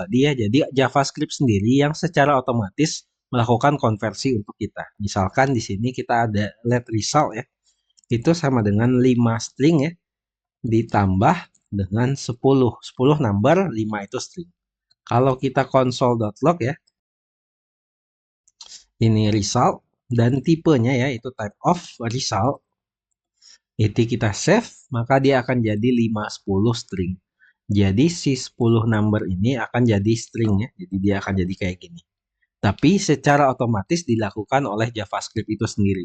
tadi ya. Jadi JavaScript sendiri yang secara otomatis melakukan konversi untuk kita. Misalkan di sini kita ada let result ya. Itu sama dengan 5 string ya ditambah dengan 10. 10 number, 5 itu string. Kalau kita console.log ya, ini result dan tipenya ya itu type of result. Itu kita save, maka dia akan jadi 5, 10 string. Jadi si 10 number ini akan jadi string ya. Jadi dia akan jadi kayak gini. Tapi secara otomatis dilakukan oleh JavaScript itu sendiri.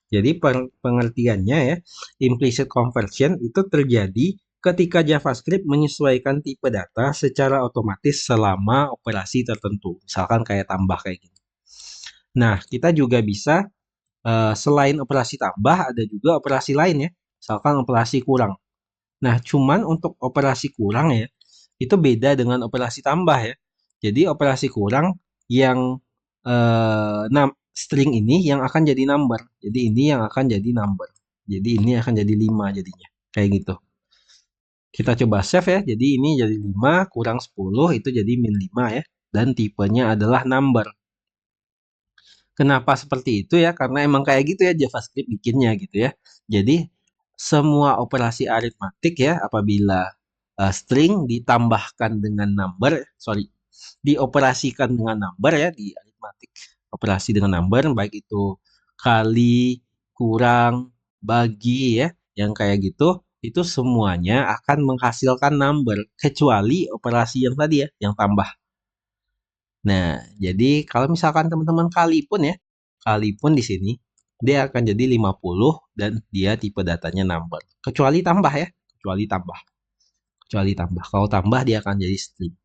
Jadi pengertiannya ya, implicit conversion itu terjadi ketika JavaScript menyesuaikan tipe data secara otomatis selama operasi tertentu. Misalkan kayak tambah kayak gini. Nah, kita juga bisa selain operasi tambah ada juga operasi lain ya. Misalkan operasi kurang. Nah, cuman untuk operasi kurang ya, itu beda dengan operasi tambah ya. Jadi operasi kurang yang string ini yang akan jadi number. Jadi ini yang akan jadi number. Jadi ini akan jadi 5 jadinya. Kayak gitu. Kita coba save ya. Jadi ini jadi 5 kurang 10 itu jadi min 5 ya. Dan tipenya adalah number. Kenapa seperti itu ya? Karena emang kayak gitu ya JavaScript bikinnya gitu ya. Jadi semua operasi aritmatik ya apabila string ditambahkan dengan number, dioperasikan dengan number ya di aritmatik. Operasi dengan number baik itu kali, kurang, bagi ya, yang kayak gitu itu semuanya akan menghasilkan number kecuali operasi yang tadi ya, yang tambah. Nah, jadi kalau misalkan teman-teman kali pun di sini dia akan jadi 50 dan dia tipe datanya number. Kecuali tambah ya, kecuali tambah. Kecuali tambah. Kalau tambah dia akan jadi string.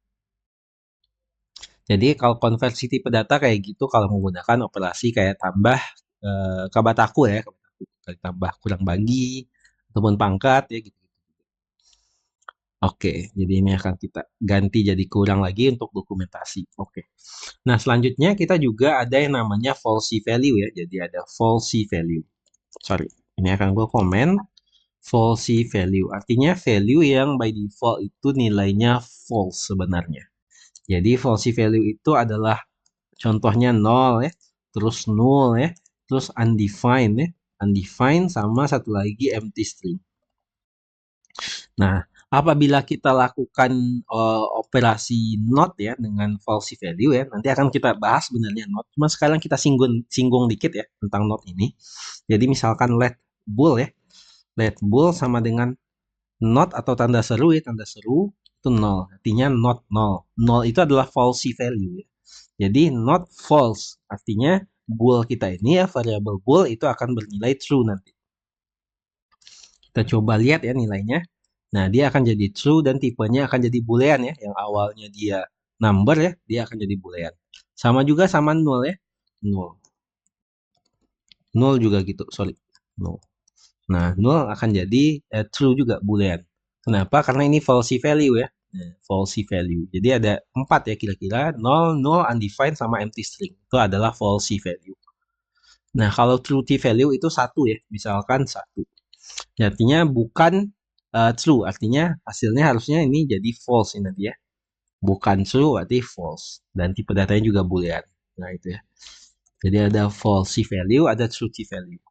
Jadi kalau konversi tipe data kayak gitu kalau menggunakan operasi kayak tambah kabataku ya, kabataku, tambah kurang bagi ataupun pangkat ya gitu. Oke, jadi ini akan kita ganti jadi kurang lagi untuk dokumentasi. Oke. Nah, selanjutnya kita juga ada yang namanya falsy value ya. Jadi ada falsy value. Sorry, ini akan gue komen. Falsy value. Artinya value yang by default itu nilainya false sebenarnya. Jadi falsy value itu adalah contohnya 0 ya. Terus null ya. Terus undefined ya. Undefined sama satu lagi empty string. Nah, apabila kita lakukan operasi not ya dengan falsy value ya, nanti akan kita bahas sebenarnya not. Cuma sekarang kita singgung dikit ya tentang not ini. Jadi misalkan let bool ya, let bool sama dengan not atau tanda seru ya, tanda seru itu 0. Artinya not 0. 0 itu adalah falsy value ya. Jadi not false artinya bool kita ini ya, variable bool itu akan bernilai true nanti. Kita coba lihat ya nilainya. Nah, dia akan jadi true dan tipenya akan jadi boolean ya. Yang awalnya dia number ya, dia akan jadi boolean. Sama juga sama 0 ya. 0. 0 juga gitu, sorry. 0. Nah, 0 akan jadi true juga boolean. Kenapa? Karena ini falsy value ya. Nah, falsy value. Jadi ada 4 ya kira-kira. 0, 0, undefined, sama empty string. Itu adalah falsy value. Nah, kalau true value itu 1 ya. Misalkan 1. Artinya bukan true, artinya hasilnya harusnya ini jadi false ini nanti ya. Bukan true berarti false. Dan tipe datanya juga boolean. Nah itu ya. Jadi ada false value, ada true value.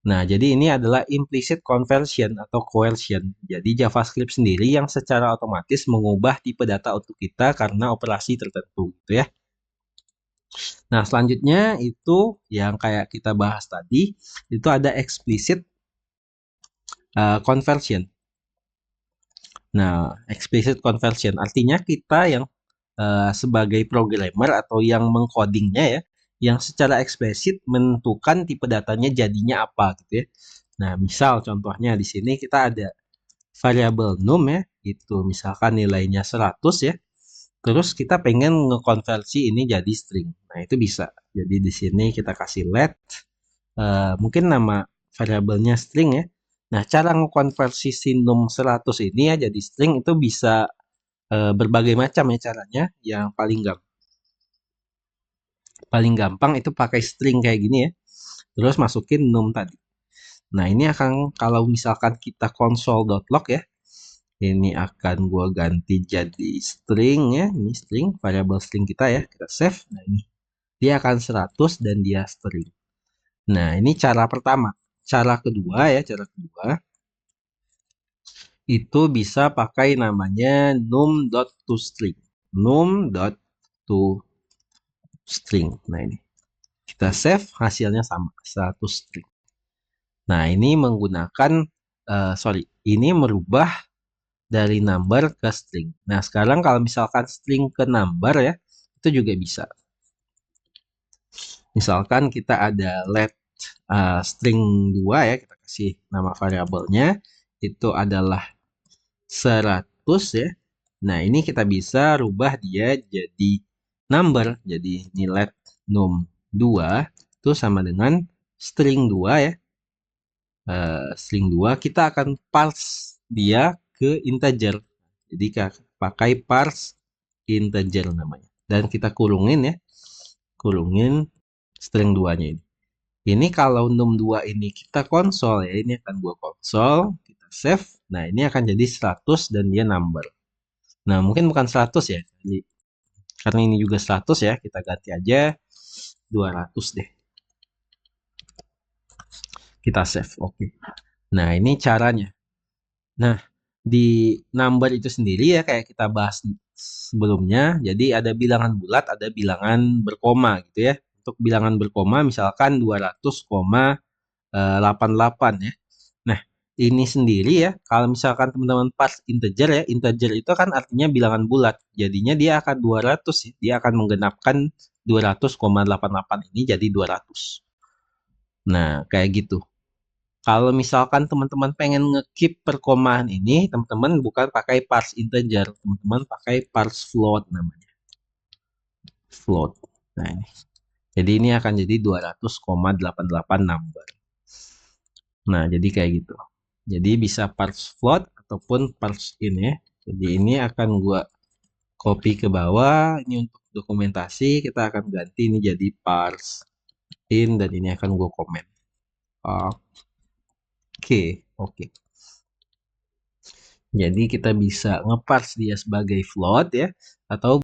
Nah jadi ini adalah implicit conversion atau coercion. Jadi JavaScript sendiri yang secara otomatis mengubah tipe data untuk kita karena operasi tertentu gitu ya. Nah selanjutnya itu yang kayak kita bahas tadi, itu ada explicit conversion. Nah, explicit conversion artinya kita yang sebagai programmer atau yang mengcodingnya ya, yang secara eksplisit menentukan tipe datanya jadinya apa gitu ya. Nah, misal contohnya di sini kita ada variabel num ya, itu misalkan nilainya 100 ya. Terus kita pengen ngekonversi ini jadi string. Nah, itu bisa. Jadi di sini kita kasih let mungkin nama variabelnya string ya. Nah, cara ngekonversi si num 100 ini ya jadi string itu bisa berbagai macam ya caranya. Yang paling gampang itu pakai string kayak gini ya. Terus masukin num tadi. Nah, ini akan kalau misalkan kita console.log ya. Ini akan gua ganti jadi string ya. Ini string, variabel string kita ya. Kita save. Nah, ini. Dia akan 100 dan dia string. Nah, ini cara pertama. Cara kedua ya, cara kedua itu bisa pakai namanya num.toString. Num.toString. Nah, ini. Kita save, hasilnya sama, 100 string. Nah, ini menggunakan ini merubah dari number ke string. Nah, sekarang kalau misalkan string ke number ya, itu juga bisa. Misalkan kita ada let string 2 ya, kita kasih nama variabelnya itu adalah 100 ya. Nah, ini kita bisa rubah dia jadi number. Jadi ini let num2 itu sama dengan string 2 ya. String 2 kita akan parse dia ke integer. Jadi pakai parse integer namanya. Dan kita kurungin ya. Kurungin string 2-nya ini. Ini kalau num2 ini kita konsol ya. Ini akan gua konsol, kita save. Nah, ini akan jadi 100 dan dia number. Nah, mungkin bukan 100 ya. Jadi, karena ini juga 100 ya, kita ganti aja 200 deh. Kita save. Oke. Nah, ini caranya. Nah, di number itu sendiri ya kayak kita bahas sebelumnya. Jadi ada bilangan bulat, ada bilangan berkoma gitu ya. Untuk bilangan berkoma misalkan 200,88 ya. Nah, ini sendiri ya, kalau misalkan teman-teman parse integer ya, integer itu kan artinya bilangan bulat. Jadinya dia akan 200 ya. Dia akan menggenapkan 200,88 ini jadi 200. Nah, kayak gitu. Kalau misalkan teman-teman pengen nge-keep perkomaan ini, teman-teman bukan pakai parse integer, teman-teman pakai parse float namanya. Float. Nah, ini. Jadi ini akan jadi 200,88 number. Nah, jadi kayak gitu. Jadi bisa parse float ataupun parse in ya. Jadi ini akan gua copy ke bawah. Ini untuk dokumentasi kita akan ganti ini jadi parse in dan ini akan gua komen. Oke. Jadi kita bisa ngeparse dia sebagai float ya atau